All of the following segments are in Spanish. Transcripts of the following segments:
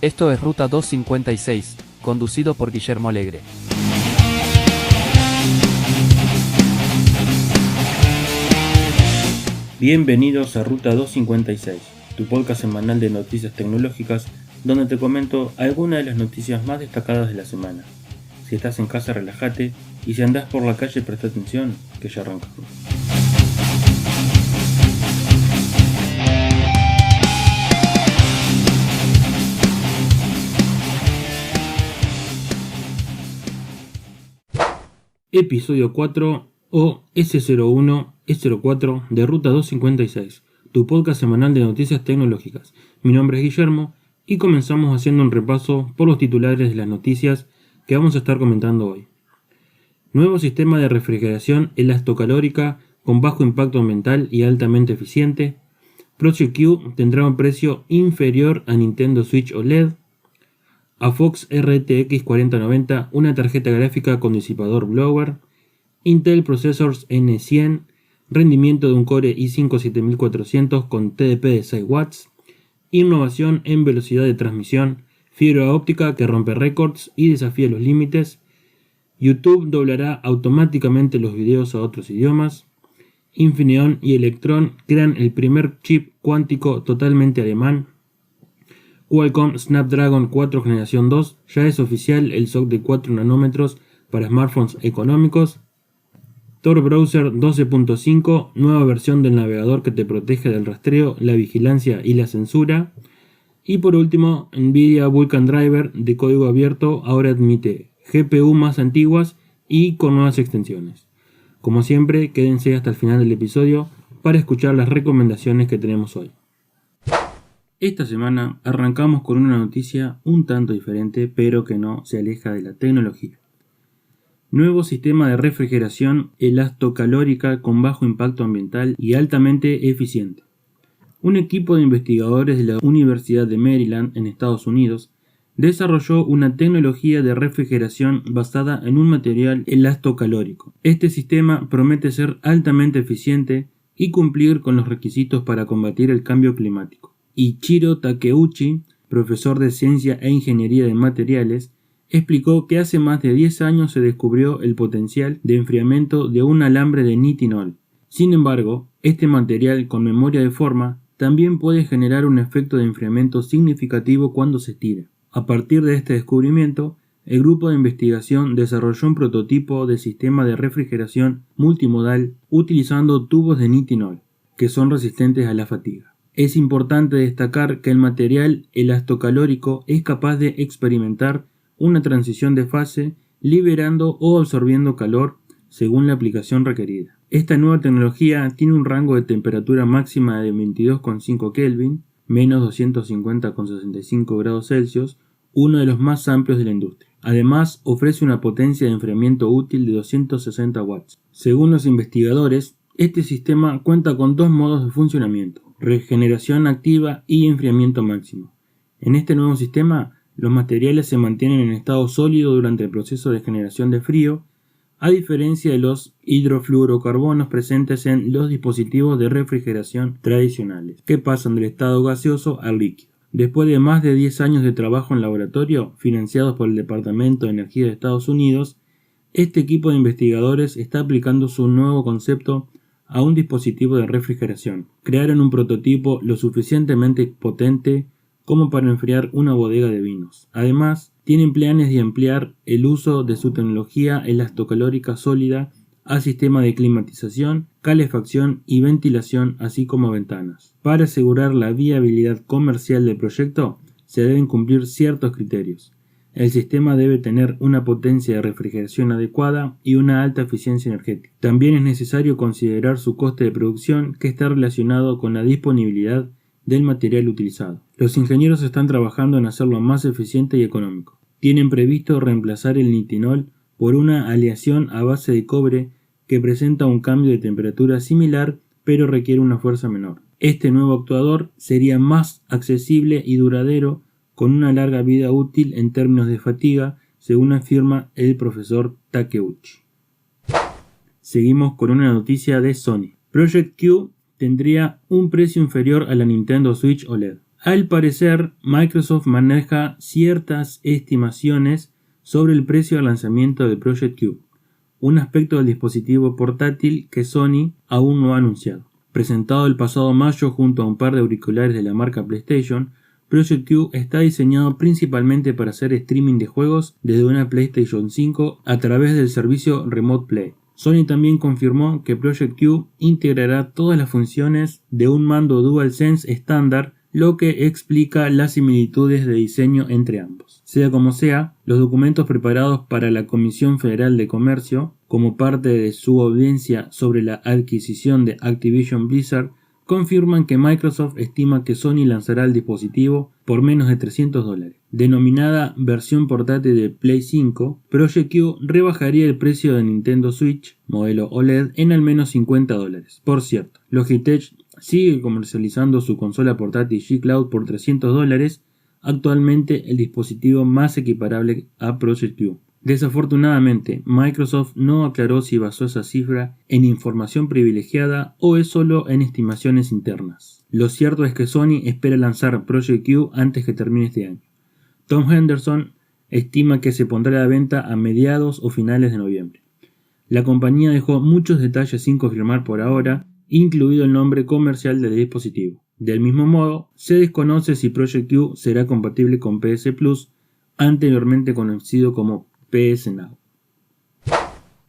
Esto es Ruta 256, conducido por Guillermo Alegre. Bienvenidos a Ruta 256, tu podcast semanal de noticias tecnológicas, donde te comento algunas de las noticias más destacadas de la semana. Si estás en casa, relájate, y si andás por la calle, presta atención, que ya arrancamos. Episodio 4 o S01 S04 de Ruta 256, tu podcast semanal de noticias tecnológicas. Mi nombre es Guillermo y comenzamos haciendo un repaso por los titulares de las noticias que vamos a estar comentando hoy. Nuevo sistema de refrigeración elastocalórica con bajo impacto ambiental y altamente eficiente. Project Q tendrá un precio inferior a Nintendo Switch OLED. A Fox RTX 4090, una tarjeta gráfica con disipador blower. Intel Processors N100, rendimiento de un Core i5 7400 con TDP de 6 watts. Innovación en velocidad de transmisión, fibra óptica que rompe récords y desafía los límites. YouTube doblará automáticamente los videos a otros idiomas. Infineon y Electron crean el primer chip cuántico totalmente alemán. Qualcomm Snapdragon 4 Generación 2, ya es oficial el SoC de 4 nanómetros para smartphones económicos. Tor Browser 12.5, nueva versión del navegador que te protege del rastreo, la vigilancia y la censura. Y por último, Nvidia Vulkan Driver de código abierto ahora admite GPU más antiguas y con nuevas extensiones. Como siempre, quédense hasta el final del episodio para escuchar las recomendaciones que tenemos hoy. Esta semana arrancamos con una noticia un tanto diferente, pero que no se aleja de la tecnología. Nuevo sistema de refrigeración elastocalórica con bajo impacto ambiental y altamente eficiente. Un equipo de investigadores de la Universidad de Maryland en Estados Unidos desarrolló una tecnología de refrigeración basada en un material elastocalórico. Este sistema promete ser altamente eficiente y cumplir con los requisitos para combatir el cambio climático. Ichiro Takeuchi, profesor de Ciencia e Ingeniería de Materiales, explicó que hace más de 10 años se descubrió el potencial de enfriamiento de un alambre de nitinol. Sin embargo, este material con memoria de forma también puede generar un efecto de enfriamiento significativo cuando se estira. A partir de este descubrimiento, el grupo de investigación desarrolló un prototipo de sistema de refrigeración multimodal utilizando tubos de nitinol, que son resistentes a la fatiga. Es importante destacar que el material elastocalórico es capaz de experimentar una transición de fase, liberando o absorbiendo calor según la aplicación requerida. Esta nueva tecnología tiene un rango de temperatura máxima de 22,5 Kelvin, menos 250,65 grados Celsius, uno de los más amplios de la industria. Además, ofrece una potencia de enfriamiento útil de 260 watts. Según los investigadores, este sistema cuenta con dos modos de funcionamiento: regeneración activa y enfriamiento máximo. En este nuevo sistema, los materiales se mantienen en estado sólido durante el proceso de generación de frío, a diferencia de los hidrofluorocarbonos presentes en los dispositivos de refrigeración tradicionales, que pasan del estado gaseoso al líquido. Después de más de 10 años de trabajo en laboratorio, financiados por el Departamento de Energía de Estados Unidos, este equipo de investigadores está aplicando su nuevo concepto a un dispositivo de refrigeración. Crearon un prototipo lo suficientemente potente como para enfriar una bodega de vinos. Además, tienen planes de ampliar el uso de su tecnología elastocalórica sólida a sistemas de climatización, calefacción y ventilación, así como ventanas. Para asegurar la viabilidad comercial del proyecto, se deben cumplir ciertos criterios. El sistema debe tener una potencia de refrigeración adecuada y una alta eficiencia energética. También es necesario considerar su coste de producción, que está relacionado con la disponibilidad del material utilizado. Los ingenieros están trabajando en hacerlo más eficiente y económico. Tienen previsto reemplazar el nitinol por una aleación a base de cobre que presenta un cambio de temperatura similar, pero requiere una fuerza menor. Este nuevo actuador sería más accesible y duradero, con una larga vida útil en términos de fatiga, según afirma el profesor Takeuchi. Seguimos con una noticia de Sony. Project Q tendría un precio inferior a la Nintendo Switch OLED. Al parecer, Microsoft maneja ciertas estimaciones sobre el precio de lanzamiento del Project Q, un aspecto del dispositivo portátil que Sony aún no ha anunciado. Presentado el pasado mayo junto a un par de auriculares de la marca PlayStation, Project Q está diseñado principalmente para hacer streaming de juegos desde una PlayStation 5 a través del servicio Remote Play. Sony también confirmó que Project Q integrará todas las funciones de un mando DualSense estándar, lo que explica las similitudes de diseño entre ambos. Sea como sea, los documentos preparados para la Comisión Federal de Comercio, como parte de su audiencia sobre la adquisición de Activision Blizzard, confirman que Microsoft estima que Sony lanzará el dispositivo por menos de $300. Denominada versión portátil de Play 5, Project Q rebajaría el precio de Nintendo Switch, modelo OLED, en al menos $50. Por cierto, Logitech sigue comercializando su consola portátil G Cloud por $300, actualmente el dispositivo más equiparable a Project Q. Desafortunadamente, Microsoft no aclaró si basó esa cifra en información privilegiada o es solo en estimaciones internas. Lo cierto es que Sony espera lanzar Project Q antes que termine este año. Tom Henderson estima que se pondrá a la venta a mediados o finales de noviembre. La compañía dejó muchos detalles sin confirmar por ahora, incluido el nombre comercial del dispositivo. Del mismo modo, se desconoce si Project Q será compatible con PS Plus, anteriormente conocido como PS Now.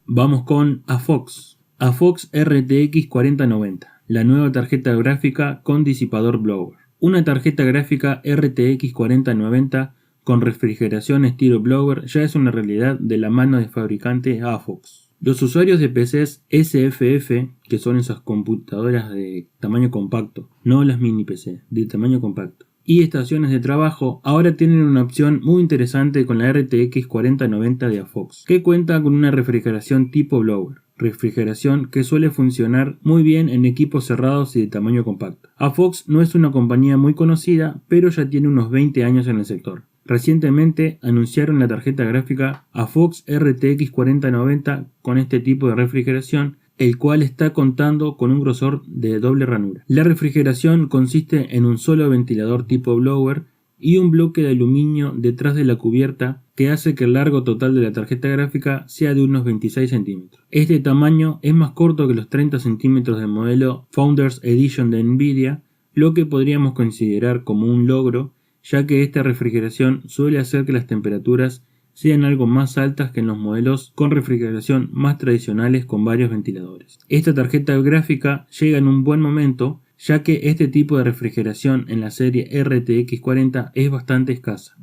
Vamos con AFOX RTX 4090, la nueva tarjeta gráfica con disipador blower. Una tarjeta gráfica RTX 4090 con refrigeración estilo blower ya es una realidad de la mano del fabricante AFOX. Los usuarios de PCs SFF, que son esas computadoras de tamaño compacto, no las mini PC, de tamaño compacto, y estaciones de trabajo, ahora tienen una opción muy interesante con la RTX 4090 de AFOX, que cuenta con una refrigeración tipo blower, refrigeración que suele funcionar muy bien en equipos cerrados y de tamaño compacto. AFOX no es una compañía muy conocida, pero ya tiene unos 20 años en el sector. Recientemente anunciaron la tarjeta gráfica AFOX RTX 4090 con este tipo de refrigeración, el cual está contando con un grosor de doble ranura. La refrigeración consiste en un solo ventilador tipo blower y un bloque de aluminio detrás de la cubierta que hace que el largo total de la tarjeta gráfica sea de unos 26 centímetros. Este tamaño es más corto que los 30 centímetros del modelo Founders Edition de Nvidia, lo que podríamos considerar como un logro, ya que esta refrigeración suele hacer que las temperaturas sean algo más altas que en los modelos con refrigeración más tradicionales con varios ventiladores. Esta tarjeta gráfica llega en un buen momento, ya que este tipo de refrigeración en la serie RTX 40 es bastante escasa.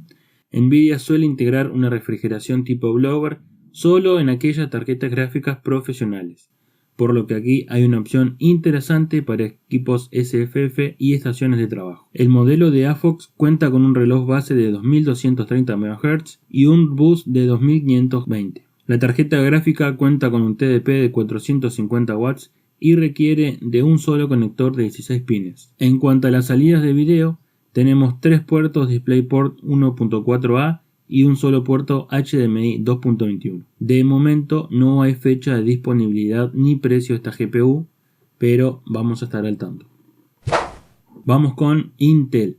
Nvidia suele integrar una refrigeración tipo blower solo en aquellas tarjetas gráficas profesionales, por lo que aquí hay una opción interesante para equipos SFF y estaciones de trabajo. El modelo de AFOX cuenta con un reloj base de 2230 MHz y un bus de 2520. La tarjeta gráfica cuenta con un TDP de 450 watts y requiere de un solo conector de 16 pines. En cuanto a las salidas de video, tenemos 3 puertos DisplayPort 1.4a y un solo puerto HDMI 2.21. De momento no hay fecha de disponibilidad ni precio de esta GPU, pero vamos a estar al tanto. Vamos con Intel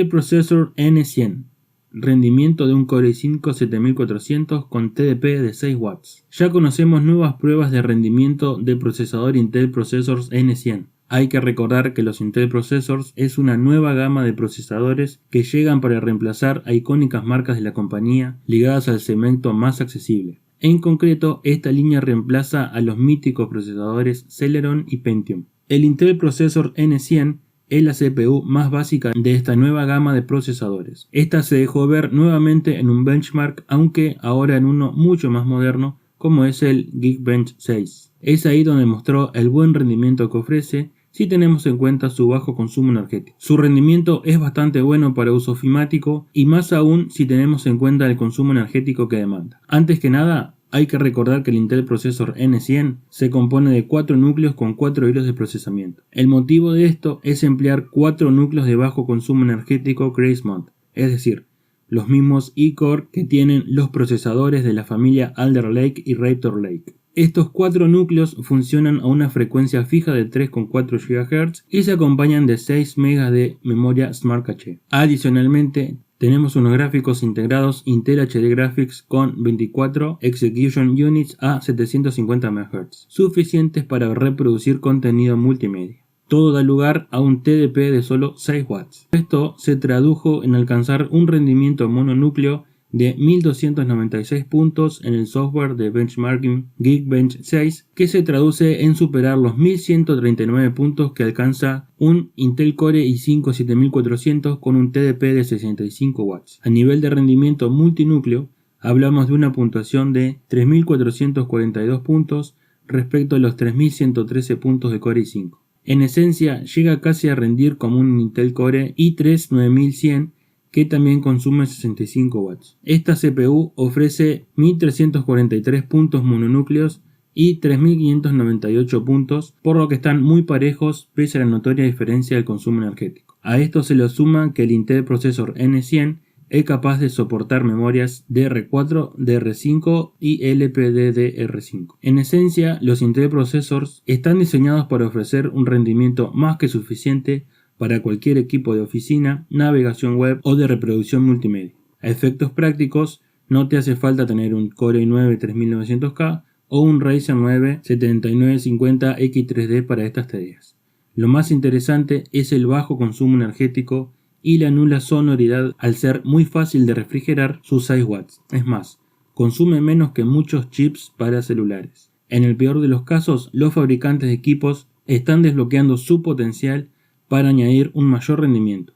Processor N100, rendimiento de un Core i5 7400 con TDP de 6 watts. Ya conocemos nuevas pruebas de rendimiento de procesador Intel Processors N100. Hay que recordar que los Intel Processors es una nueva gama de procesadores que llegan para reemplazar a icónicas marcas de la compañía ligadas al segmento más accesible. En concreto, esta línea reemplaza a los míticos procesadores Celeron y Pentium. El Intel Processor N100 es la CPU más básica de esta nueva gama de procesadores. Esta se dejó ver nuevamente en un benchmark, aunque ahora en uno mucho más moderno, como es el Geekbench 6. Es ahí donde mostró el buen rendimiento que ofrece, si tenemos en cuenta su bajo consumo energético. Su rendimiento es bastante bueno para uso ofimático y más aún si tenemos en cuenta el consumo energético que demanda. Antes que nada, hay que recordar que el Intel Processor N100 se compone de 4 núcleos con 4 hilos de procesamiento. El motivo de esto es emplear 4 núcleos de bajo consumo energético Grace Mode, es decir, los mismos E-Core que tienen los procesadores de la familia Alder Lake y Raptor Lake. Estos 4 núcleos funcionan a una frecuencia fija de 3,4 GHz y se acompañan de 6 MB de memoria Smart Cache. Adicionalmente, tenemos unos gráficos integrados Intel HD Graphics con 24 Execution Units a 750 MHz, suficientes para reproducir contenido multimedia. Todo da lugar a un TDP de solo 6 watts. Esto se tradujo en alcanzar un rendimiento mononúcleo de 1296 puntos en el software de benchmarking Geekbench 6, que se traduce en superar los 1139 puntos que alcanza un Intel Core i5 7400 con un TDP de 65 watts. A nivel de rendimiento multinúcleo, hablamos de una puntuación de 3442 puntos respecto a los 3113 puntos de Core i5. En esencia, llega casi a rendir como un Intel Core i3 9100, que también consume 65 watts. Esta CPU ofrece 1343 puntos mononúcleos y 3598 puntos, por lo que están muy parejos pese a la notoria diferencia del consumo energético. A esto se le suma que el Intel Processor N100 es capaz de soportar memorias DR4, DR5 y LPDDR5. En esencia, los Intel Processors están diseñados para ofrecer un rendimiento más que suficiente para cualquier equipo de oficina, navegación web o de reproducción multimedia. A efectos prácticos, no te hace falta tener un Core i9 3900K o un Ryzen 9 7950X3D para estas tareas. Lo más interesante es el bajo consumo energético y la nula sonoridad al ser muy fácil de refrigerar sus 6 watts. Es más, consume menos que muchos chips para celulares. En el peor de los casos, los fabricantes de equipos están desbloqueando su potencial para añadir un mayor rendimiento.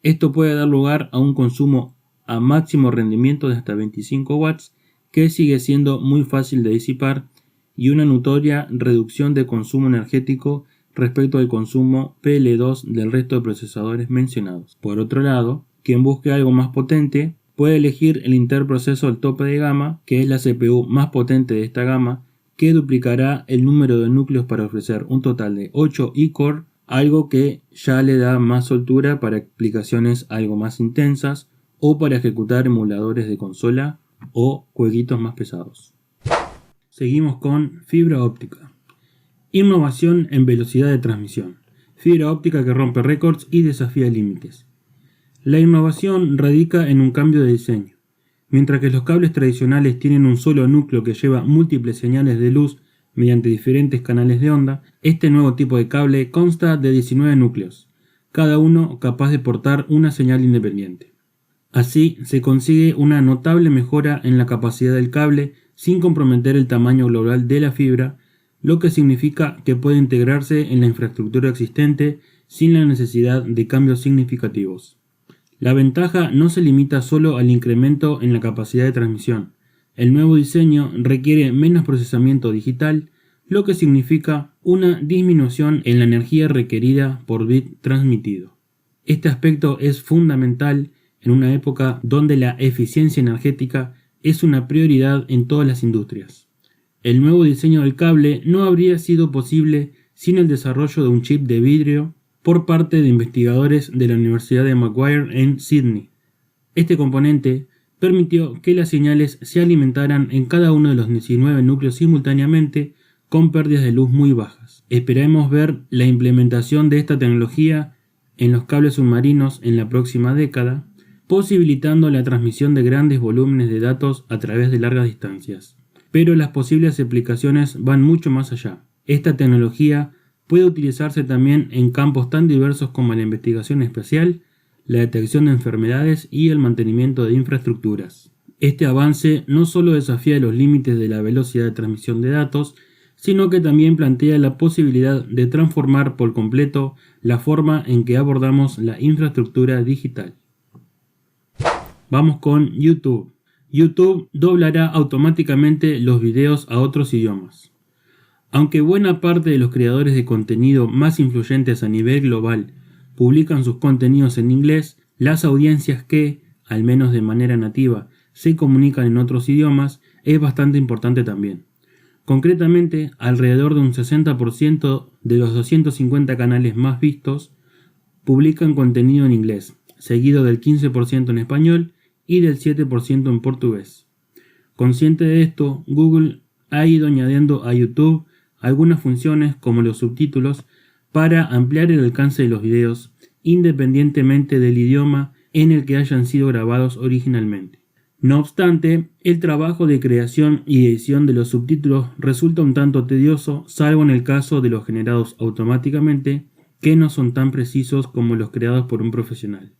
Esto puede dar lugar a un consumo a máximo rendimiento de hasta 25 watts, que sigue siendo muy fácil de disipar, y una notoria reducción de consumo energético respecto al consumo PL2 del resto de procesadores mencionados. Por otro lado, quien busque algo más potente puede elegir el Intel Processor tope de gama, que es la CPU más potente de esta gama, que duplicará el número de núcleos para ofrecer un total de 8 e-core, algo que ya le da más soltura para aplicaciones algo más intensas o para ejecutar emuladores de consola o jueguitos más pesados. Seguimos con fibra óptica. Innovación en velocidad de transmisión. Fibra óptica que rompe récords y desafía límites. La innovación radica en un cambio de diseño. Mientras que los cables tradicionales tienen un solo núcleo que lleva múltiples señales de luz mediante diferentes canales de onda, este nuevo tipo de cable consta de 19 núcleos, cada uno capaz de portar una señal independiente. Así se consigue una notable mejora en la capacidad del cable sin comprometer el tamaño global de la fibra, lo que significa que puede integrarse en la infraestructura existente sin la necesidad de cambios significativos. La ventaja no se limita solo al incremento en la capacidad de transmisión. El nuevo diseño requiere menos procesamiento digital, lo que significa una disminución en la energía requerida por bit transmitido. Este aspecto es fundamental en una época donde la eficiencia energética es una prioridad en todas las industrias. El nuevo diseño del cable no habría sido posible sin el desarrollo de un chip de vidrio por parte de investigadores de la Universidad de Macquarie en Sydney. Este componente permitió que las señales se alimentaran en cada uno de los 19 núcleos simultáneamente con pérdidas de luz muy bajas. Esperamos ver la implementación de esta tecnología en los cables submarinos en la próxima década, posibilitando la transmisión de grandes volúmenes de datos a través de largas distancias. Pero las posibles aplicaciones van mucho más allá. Esta tecnología puede utilizarse también en campos tan diversos como la investigación espacial, la detección de enfermedades y el mantenimiento de infraestructuras. Este avance no solo desafía los límites de la velocidad de transmisión de datos, sino que también plantea la posibilidad de transformar por completo la forma en que abordamos la infraestructura digital. Vamos con YouTube. YouTube doblará automáticamente los videos a otros idiomas. Aunque buena parte de los creadores de contenido más influyentes a nivel global publican sus contenidos en inglés, las audiencias que, al menos de manera nativa, se comunican en otros idiomas es bastante importante también. Concretamente, alrededor de un 60% de los 250 canales más vistos publican contenido en inglés, seguido del 15% en español y del 7% en portugués. Consciente de esto, Google ha ido añadiendo a YouTube algunas funciones como los subtítulos para ampliar el alcance de los videos independientemente del idioma en el que hayan sido grabados originalmente. No obstante, el trabajo de creación y edición de los subtítulos resulta un tanto tedioso, salvo en el caso de los generados automáticamente, que no son tan precisos como los creados por un profesional.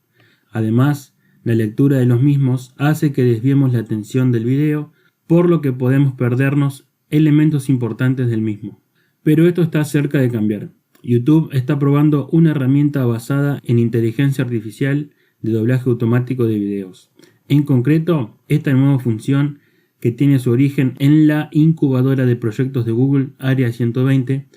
Además, la lectura de los mismos hace que desviemos la atención del video, por lo que podemos perdernos elementos importantes del mismo. Pero esto está cerca de cambiar. YouTube está probando una herramienta basada en inteligencia artificial de doblaje automático de videos. En concreto, esta nueva función, que tiene su origen en la incubadora de proyectos de Google Área 120,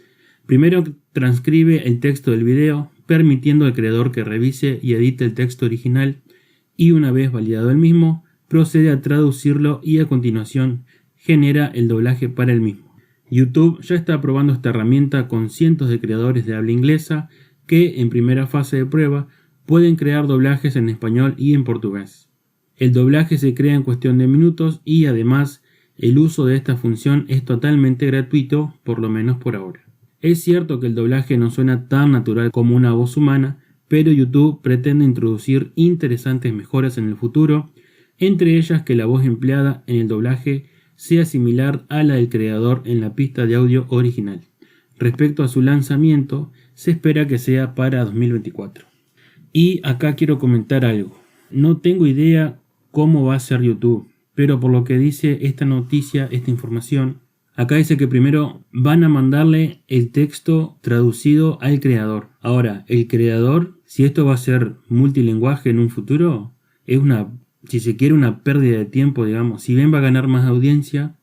primero transcribe el texto del video, permitiendo al creador que revise y edite el texto original, y una vez validado el mismo, procede a traducirlo y a continuación genera el doblaje para el mismo. YouTube ya está probando esta herramienta con cientos de creadores de habla inglesa que, en primera fase de prueba, pueden crear doblajes en español y en portugués. El doblaje se crea en cuestión de minutos y además el uso de esta función es totalmente gratuito, por lo menos por ahora. Es cierto que el doblaje no suena tan natural como una voz humana, pero YouTube pretende introducir interesantes mejoras en el futuro, entre ellas que la voz empleada en el doblaje sea similar a la del creador en la pista de audio original. Respecto a su lanzamiento, se espera que sea para 2024. Y acá quiero comentar algo. No tengo idea cómo va a ser YouTube, pero por lo que dice esta noticia, esta información, acá dice que primero van a mandarle el texto traducido al creador. Ahora, el creador, si esto va a ser multilingüe en un futuro, es si se quiere, una pérdida de tiempo, digamos. Si bien va a ganar más audiencia,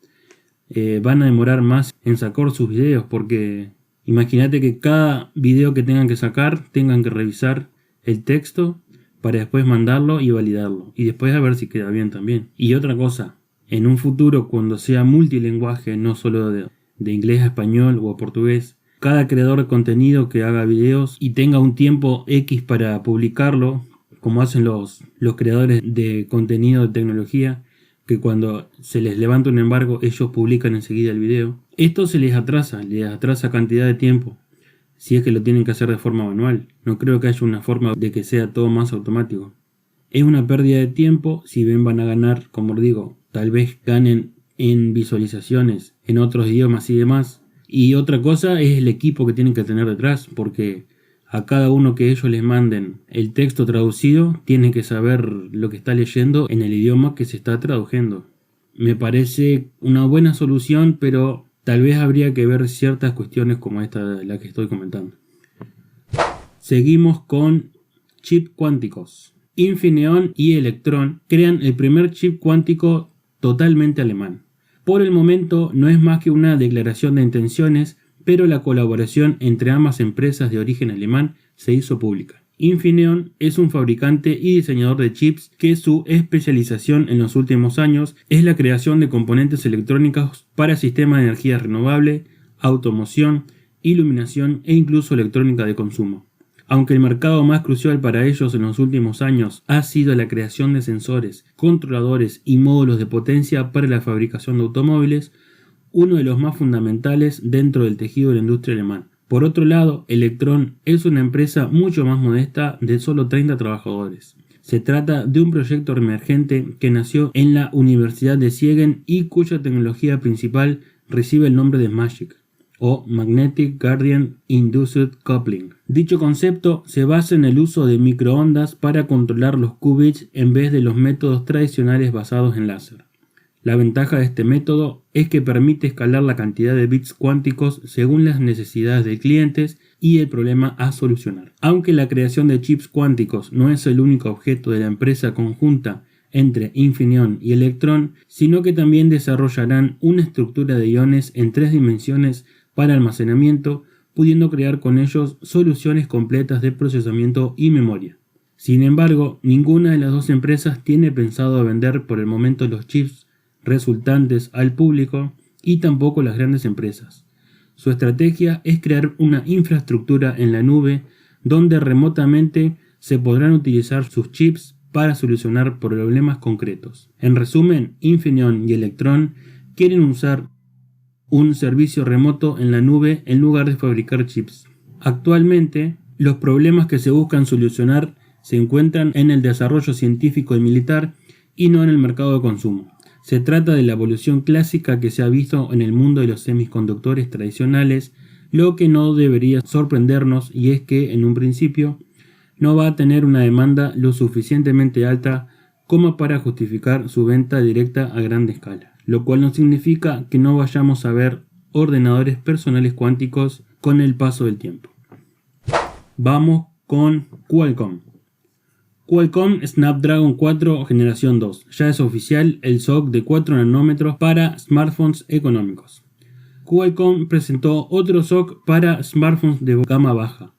van a demorar más en sacar sus videos, porque imagínate que cada video que tengan que sacar, tengan que revisar el texto para después mandarlo y validarlo, y después a ver si queda bien también. Y otra cosa, en un futuro cuando sea multilingüe, no solo de inglés a español o a portugués, cada creador de contenido que haga videos y tenga un tiempo X para publicarlo, como hacen los creadores de contenido de tecnología, que cuando se les levanta un embargo ellos publican enseguida el video, esto se les atrasa cantidad de tiempo. Si es que lo tienen que hacer de forma manual, no creo que haya una forma de que sea todo más automático. Es una pérdida de tiempo, si bien van a ganar, como digo, tal vez ganen en visualizaciones en otros idiomas y demás. Y otra cosa es el equipo que tienen que tener detrás, porque a cada uno que ellos les manden el texto traducido, tienen que saber lo que está leyendo en el idioma que se está traduciendo. Me parece una buena solución, pero tal vez habría que ver ciertas cuestiones como esta, la que estoy comentando. Seguimos con chip cuánticos. Infineon y Electron crean el primer chip cuántico totalmente alemán. Por el momento no es más que una declaración de intenciones, pero la colaboración entre ambas empresas de origen alemán se hizo pública. Infineon es un fabricante y diseñador de chips que su especialización en los últimos años es la creación de componentes electrónicos para sistemas de energía renovable, automoción, iluminación e incluso electrónica de consumo. Aunque el mercado más crucial para ellos en los últimos años ha sido la creación de sensores, controladores y módulos de potencia para la fabricación de automóviles, uno de los más fundamentales dentro del tejido de la industria alemana. Por otro lado, Electron es una empresa mucho más modesta de solo 30 trabajadores. Se trata de un proyecto emergente que nació en la Universidad de Siegen y cuya tecnología principal recibe el nombre de MAGIC, o Magnetic Gradient Induced Coupling. Dicho concepto se basa en el uso de microondas para controlar los qubits en vez de los métodos tradicionales basados en láser. La ventaja de este método es que permite escalar la cantidad de bits cuánticos según las necesidades de clientes y el problema a solucionar. Aunque la creación de chips cuánticos no es el único objeto de la empresa conjunta entre Infineon y Electron, sino que también desarrollarán una estructura de iones en 3 dimensiones para almacenamiento, pudiendo crear con ellos soluciones completas de procesamiento y memoria. Sin embargo, ninguna de las dos empresas tiene pensado vender por el momento los chips resultantes al público y tampoco las grandes empresas. Su estrategia es crear una infraestructura en la nube donde remotamente se podrán utilizar sus chips para solucionar problemas concretos. En resumen, Infineon y Electron quieren usar un servicio remoto en la nube en lugar de fabricar chips. Actualmente, los problemas que se buscan solucionar se encuentran en el desarrollo científico y militar y no en el mercado de consumo. Se trata de la evolución clásica que se ha visto en el mundo de los semiconductores tradicionales, lo que no debería sorprendernos, y es que en un principio no va a tener una demanda lo suficientemente alta como para justificar su venta directa a gran escala, lo cual no significa que no vayamos a ver ordenadores personales cuánticos con el paso del tiempo. Vamos con Qualcomm. Qualcomm Snapdragon 4 generación 2. Ya es oficial el SoC de 4 nanómetros para smartphones económicos. Qualcomm presentó otro SoC para smartphones de gama baja,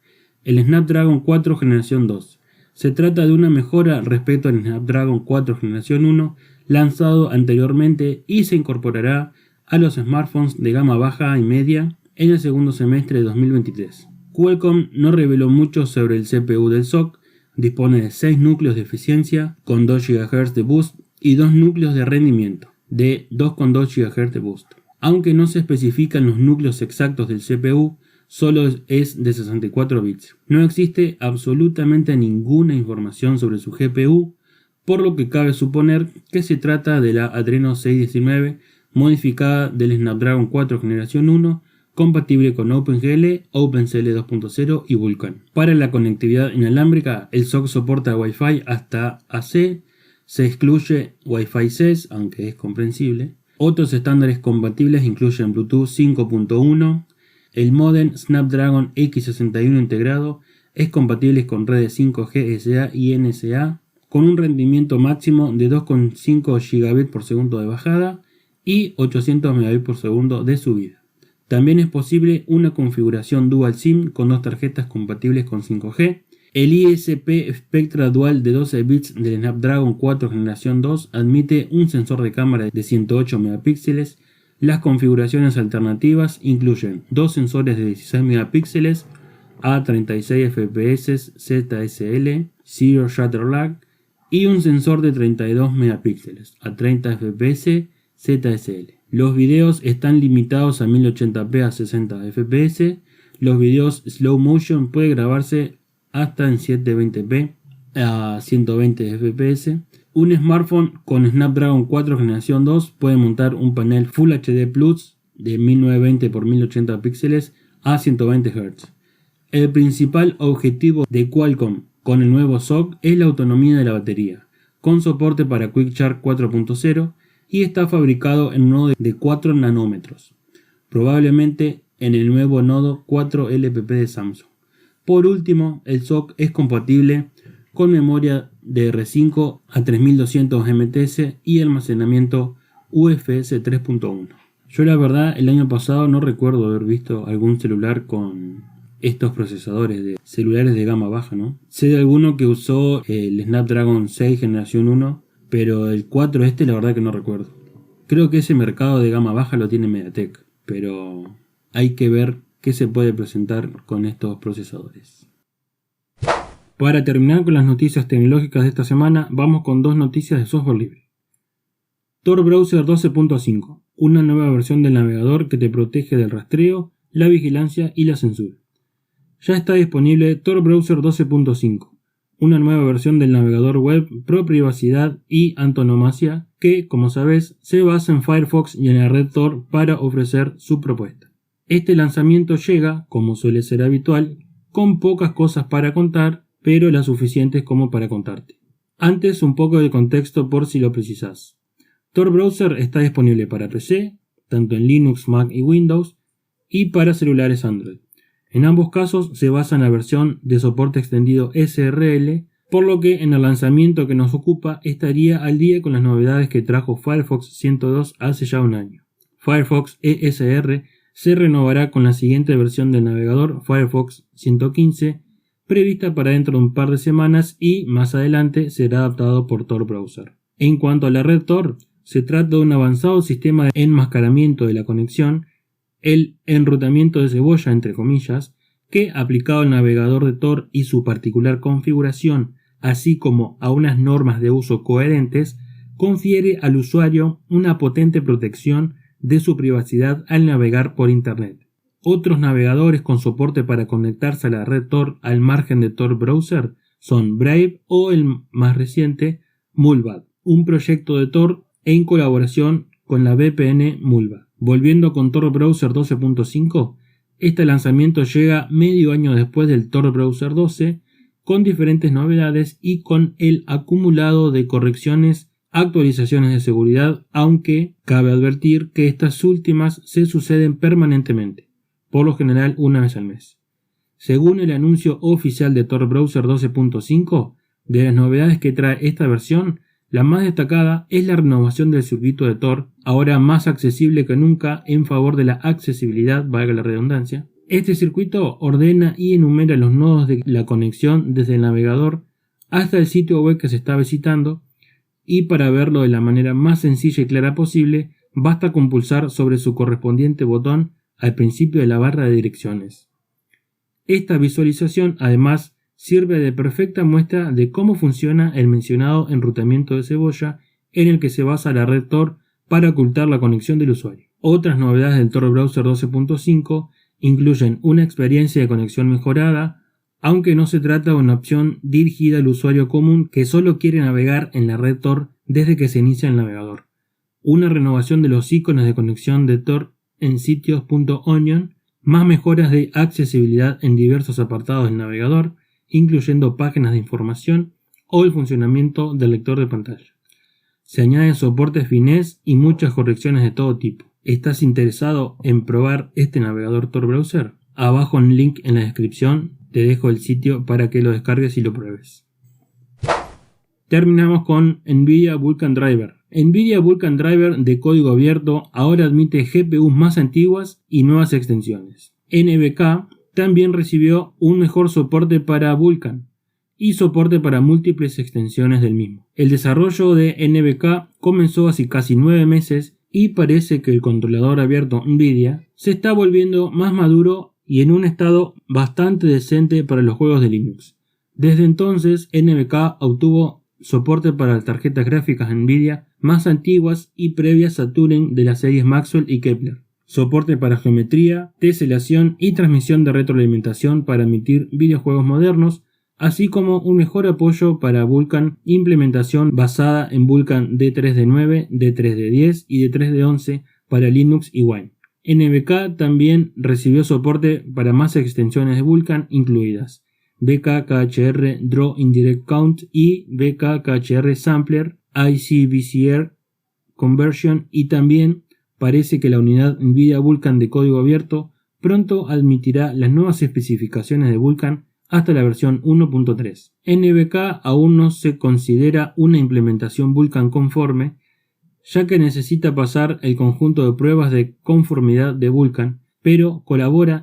el Snapdragon 4 generación 2. Se trata de una mejora respecto al Snapdragon 4 generación 1 lanzado anteriormente y se incorporará a los smartphones de gama baja y media en el segundo semestre de 2023. Qualcomm no reveló mucho sobre el CPU del SoC. Dispone de 6 núcleos de eficiencia con 2 GHz de boost y 2 núcleos de rendimiento de 2,2 GHz de boost. Aunque no se especifican los núcleos exactos del CPU, solo es de 64 bits. No existe absolutamente ninguna información sobre su GPU, por lo que cabe suponer que se trata de la Adreno 619 modificada del Snapdragon 4 generación 1, compatible con OpenGL, OpenCL 2.0 y Vulkan. Para la conectividad inalámbrica, el SoC soporta Wi-Fi hasta AC, se excluye Wi-Fi 6, aunque es comprensible. Otros estándares compatibles incluyen Bluetooth 5.1, el módem Snapdragon X61 integrado, es compatible con redes 5G SA y NSA, con un rendimiento máximo de 2,5 Gb por segundo de bajada y 800 Mbps por segundo de subida. También es posible una configuración Dual SIM con 2 tarjetas compatibles con 5G. El ISP Spectra Dual de 12 bits del Snapdragon 4 generación 2 admite un sensor de cámara de 108 megapíxeles. Las configuraciones alternativas incluyen 2 sensores de 16 megapíxeles a 36 fps ZSL, Zero Shutter Lag, y un sensor de 32 megapíxeles a 30 fps ZSL. Los videos están limitados a 1080p a 60 fps. Los videos slow motion puede grabarse hasta en 720p a 120 fps. Un smartphone con Snapdragon 4 generación 2 puede montar un panel Full HD Plus de 1920 x 1080 píxeles a 120 Hz. El principal objetivo de Qualcomm con el nuevo SoC es la autonomía de la batería, con soporte para Quick Charge 4.0, y está fabricado en un nodo de 4 nanómetros, probablemente en el nuevo nodo 4LPP de Samsung. Por último, el SoC es compatible con memoria DR5 a 3200 MTS y almacenamiento UFS 3.1. Yo la verdad el año pasado no recuerdo haber visto algún celular con estos procesadores de celulares de gama baja, ¿no? Sé de alguno que usó el Snapdragon 6 generación 1, pero el 4 la verdad que no recuerdo. Creo que ese mercado de gama baja lo tiene MediaTek, pero hay que ver qué se puede presentar con estos procesadores. Para terminar con las noticias tecnológicas de esta semana, vamos con 2 noticias de software libre. Tor Browser 12.5, una nueva versión del navegador que te protege del rastreo, la vigilancia y la censura. Ya está disponible Tor Browser 12.5, una nueva versión del navegador web pro privacidad y antonomasia que, como sabes, se basa en Firefox y en la red Tor para ofrecer su propuesta. Este lanzamiento llega, como suele ser habitual, con pocas cosas para contar, pero las suficientes como para contarte. Antes, un poco de contexto por si lo precisas. Tor Browser está disponible para PC, tanto en Linux, Mac y Windows, y para celulares Android. En ambos casos se basa en la versión de soporte extendido SRL, por lo que en el lanzamiento que nos ocupa estaría al día con las novedades que trajo Firefox 102 hace ya un año. Firefox ESR se renovará con la siguiente versión del navegador, Firefox 115, prevista para dentro de un par de semanas, y más adelante será adaptado por Tor Browser. En cuanto a la red Tor, se trata de un avanzado sistema de enmascaramiento de la conexión, el enrutamiento de cebolla entre comillas, que aplicado al navegador de Tor y su particular configuración, así como a unas normas de uso coherentes, confiere al usuario una potente protección de su privacidad al navegar por Internet. Otros navegadores con soporte para conectarse a la red Tor al margen de Tor Browser son Brave o el más reciente Mullvad, un proyecto de Tor en colaboración con la VPN Mullvad. Volviendo con Tor Browser 12.5, este lanzamiento llega medio año después del Tor Browser 12, con diferentes novedades y con el acumulado de correcciones, actualizaciones de seguridad, aunque cabe advertir que estas últimas se suceden permanentemente, por lo general una vez al mes. Según el anuncio oficial de Tor Browser 12.5, de las novedades que trae esta versión, la más destacada es la renovación del circuito de Tor, ahora más accesible que nunca en favor de la accesibilidad, valga la redundancia. Este circuito ordena y enumera los nodos de la conexión desde el navegador hasta el sitio web que se está visitando, y para verlo de la manera más sencilla y clara posible, basta con pulsar sobre su correspondiente botón al principio de la barra de direcciones. Esta visualización además sirve de perfecta muestra de cómo funciona el mencionado enrutamiento de cebolla en el que se basa la red Tor para ocultar la conexión del usuario. Otras novedades del Tor Browser 12.5 incluyen una experiencia de conexión mejorada, aunque no se trata de una opción dirigida al usuario común que solo quiere navegar en la red Tor desde que se inicia el navegador. Una renovación de los iconos de conexión de Tor en sitios.onion, más mejoras de accesibilidad en diversos apartados del navegador, incluyendo páginas de información o el funcionamiento del lector de pantalla. Se añaden soportes finés y muchas correcciones de todo tipo. ¿Estás interesado en probar este navegador Tor Browser? Abajo en el link en la descripción te dejo el sitio para que lo descargues y lo pruebes. Terminamos con NVIDIA Vulkan Driver. NVIDIA Vulkan Driver de código abierto ahora admite GPUs más antiguas y nuevas extensiones. NVK también recibió un mejor soporte para Vulkan y soporte para múltiples extensiones del mismo. El desarrollo de NVK comenzó hace casi 9 meses y parece que el controlador abierto NVIDIA se está volviendo más maduro y en un estado bastante decente para los juegos de Linux. Desde entonces, NVK obtuvo soporte para las tarjetas gráficas NVIDIA más antiguas y previas a Turing de las series Maxwell y Kepler. Soporte para geometría, teselación y transmisión de retroalimentación para emitir videojuegos modernos, así como un mejor apoyo para Vulkan, implementación basada en Vulkan D3D9, D3D10 y D3D11 para Linux y Wine. NVK también recibió soporte para más extensiones de Vulkan incluidas BKKHR Draw Indirect Count y BKKHR Sampler, ICVCR Conversion, y también parece que la unidad NVIDIA Vulkan de código abierto pronto admitirá las nuevas especificaciones de Vulkan hasta la versión 1.3. NVK aún no se considera una implementación Vulkan conforme, ya que necesita pasar el conjunto de pruebas de conformidad de Vulkan, pero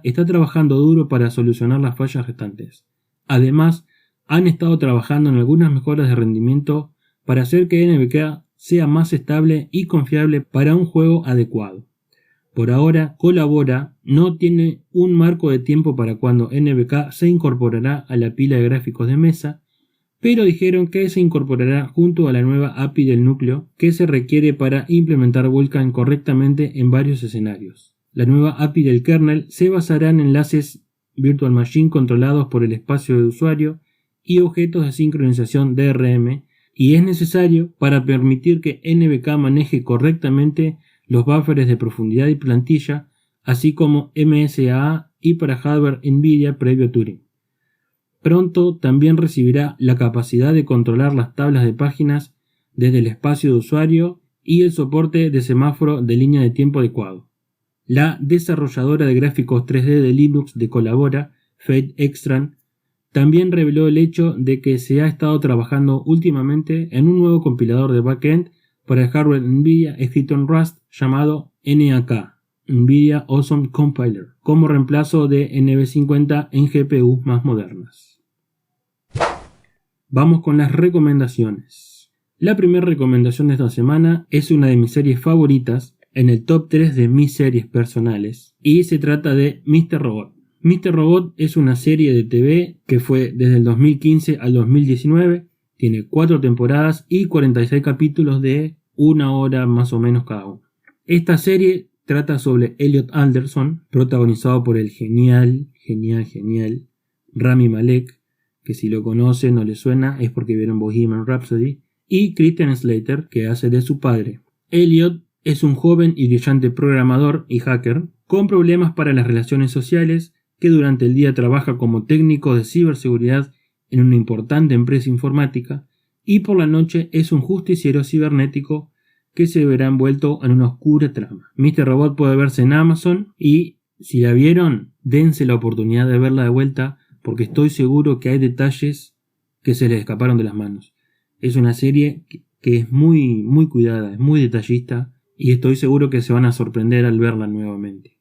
está trabajando duro para solucionar las fallas restantes. Además, han estado trabajando en algunas mejoras de rendimiento para hacer que NVK sea más estable y confiable para un juego adecuado. Por ahora, Colabora no tiene un marco de tiempo para cuando NVK se incorporará a la pila de gráficos de mesa, pero dijeron que se incorporará junto a la nueva API del núcleo que se requiere para implementar Vulkan correctamente en varios escenarios. La nueva API del kernel se basará en enlaces Virtual Machine controlados por el espacio de usuario y objetos de sincronización DRM, y es necesario para permitir que NVK maneje correctamente los buffers de profundidad y plantilla, así como MSAA y para hardware NVIDIA previo a Turing. Pronto también recibirá la capacidad de controlar las tablas de páginas desde el espacio de usuario y el soporte de semáforo de línea de tiempo adecuado. La desarrolladora de gráficos 3D de Linux de Colabora, Fate Extran, también reveló el hecho de que se ha estado trabajando últimamente en un nuevo compilador de backend para el hardware NVIDIA escrito en Rust llamado NAK, NVIDIA Awesome Compiler, como reemplazo de NV50 en GPU más modernas. Vamos con las recomendaciones. La primera recomendación de esta semana es una de mis series favoritas en el top 3 de mis series personales, y se trata de Mr. Robot. Mr. Robot es una serie de TV que fue desde el 2015 al 2019, tiene 4 temporadas y 46 capítulos de 1 hora más o menos cada uno. Esta serie trata sobre Elliot Anderson, protagonizado por el genial Rami Malek, que si lo conocen o le suena es porque vieron Bohemian Rhapsody, y Christian Slater, que hace de su padre. Elliot es un joven y brillante programador y hacker con problemas para las relaciones sociales, que durante el día trabaja como técnico de ciberseguridad en una importante empresa informática, y por la noche es un justiciero cibernético que se verá envuelto en una oscura trama. Mr. Robot puede verse en Amazon y si la vieron, dense la oportunidad de verla de vuelta porque estoy seguro que hay detalles que se les escaparon de las manos. Es una serie que es muy cuidada, es muy detallista y estoy seguro que se van a sorprender al verla nuevamente.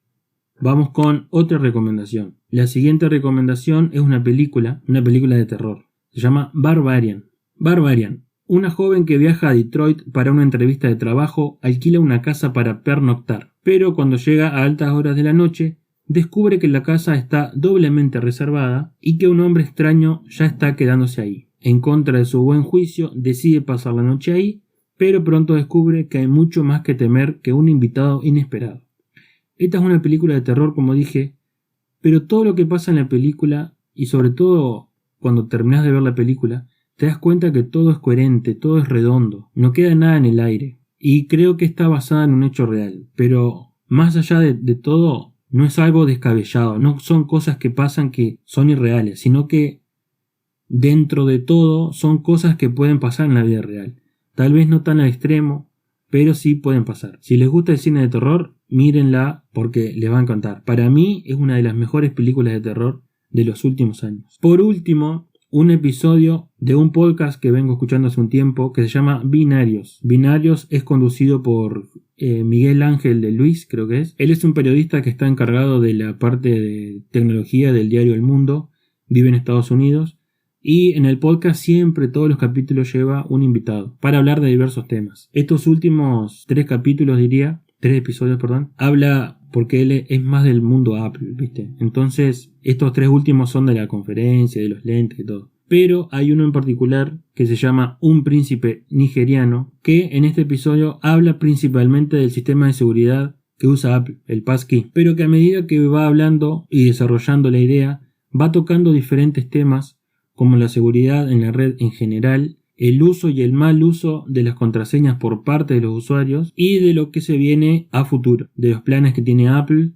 Vamos con otra recomendación. La siguiente recomendación es una película de terror. Se llama Barbarian. Una joven que viaja a Detroit para una entrevista de trabajo alquila una casa para pernoctar, pero cuando llega a altas horas de la noche descubre que la casa está doblemente reservada y que un hombre extraño ya está quedándose ahí. En contra de su buen juicio decide pasar la noche ahí, pero pronto descubre que hay mucho más que temer que un invitado inesperado. Esta es una película de terror, como dije, pero todo lo que pasa en la película, y sobre todo cuando terminas de ver la película, te das cuenta que todo es coherente, todo es redondo, no queda nada en el aire. Y creo que está basada en un hecho real, pero más allá de todo, no es algo descabellado, no son cosas que pasan que son irreales, sino que dentro de todo son cosas que pueden pasar en la vida real. Tal vez no tan al extremo, pero sí pueden pasar. Si les gusta el cine de terror, mírenla porque les va a encantar. Para mí es una de las mejores películas de terror de los últimos años. Por último, un episodio de un podcast que vengo escuchando hace un tiempo que se llama Binarios. Binarios es conducido por Miguel Ángel de Luis, creo que es. Él es un periodista que está encargado de la parte de tecnología del diario El Mundo, vive en Estados Unidos y en el podcast siempre todos los capítulos lleva un invitado para hablar de diversos temas. Estos últimos tres episodios, habla porque él es más del mundo Apple, ¿viste? Entonces, estos tres últimos son de la conferencia, de los lentes y todo. Pero hay uno en particular que se llama Un príncipe nigeriano, que en este episodio habla principalmente del sistema de seguridad que usa Apple, el Passkey, pero que a medida que va hablando y desarrollando la idea, va tocando diferentes temas como la seguridad en la red en general, el uso y el mal uso de las contraseñas por parte de los usuarios y de lo que se viene a futuro, de los planes que tiene Apple,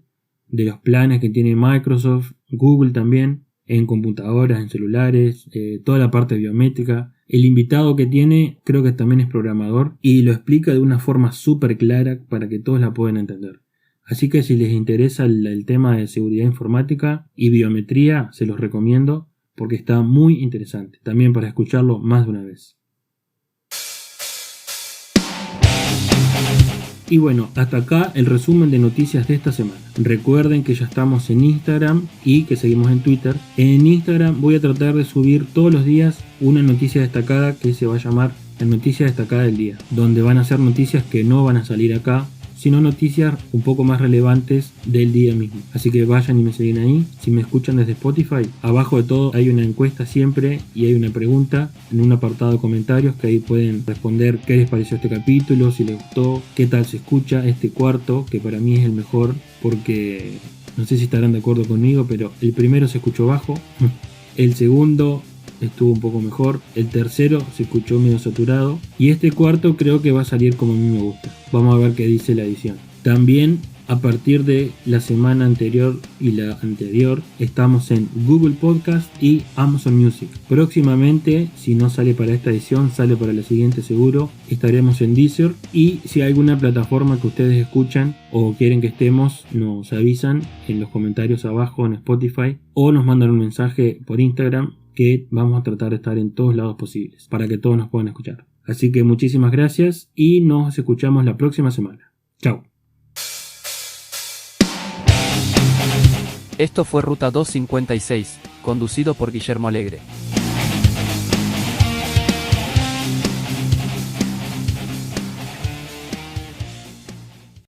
de los planes que tiene Microsoft, Google también, en computadoras, en celulares, toda la parte biométrica. El invitado que tiene creo que también es programador y lo explica de una forma súper clara para que todos la puedan entender. Así que si les interesa el tema de seguridad informática y biometría, se los recomiendo porque está muy interesante, también para escucharlo más de una vez. Y bueno, hasta acá el resumen de noticias de esta semana. Recuerden que ya estamos en Instagram y que seguimos en Twitter. En Instagram voy a tratar de subir todos los días una noticia destacada que se va a llamar la noticia destacada del día, donde van a ser noticias que no van a salir acá, sino noticias un poco más relevantes del día mismo. Así que vayan y me siguen ahí. Si me escuchan desde Spotify, abajo de todo hay una encuesta siempre y hay una pregunta en un apartado de comentarios que ahí pueden responder qué les pareció este capítulo, si les gustó, qué tal se escucha este cuarto, que para mí es el mejor porque no sé si estarán de acuerdo conmigo, pero el primero se escuchó bajo, el segundo estuvo un poco mejor, el tercero se escuchó medio saturado y este cuarto creo que va a salir como a mí me gusta. Vamos a ver qué dice la edición. También a partir de la semana anterior y la anterior estamos en Google Podcast y Amazon Music. Próximamente, si no sale para esta edición, sale para la siguiente seguro, estaremos en Deezer y si hay alguna plataforma que ustedes escuchan o quieren que estemos, nos avisan en los comentarios abajo en Spotify o nos mandan un mensaje por Instagram que vamos a tratar de estar en todos lados posibles para que todos nos puedan escuchar. Así que muchísimas gracias y nos escuchamos la próxima semana. Chao. Esto fue Ruta 256, conducido por Guillermo Alegre.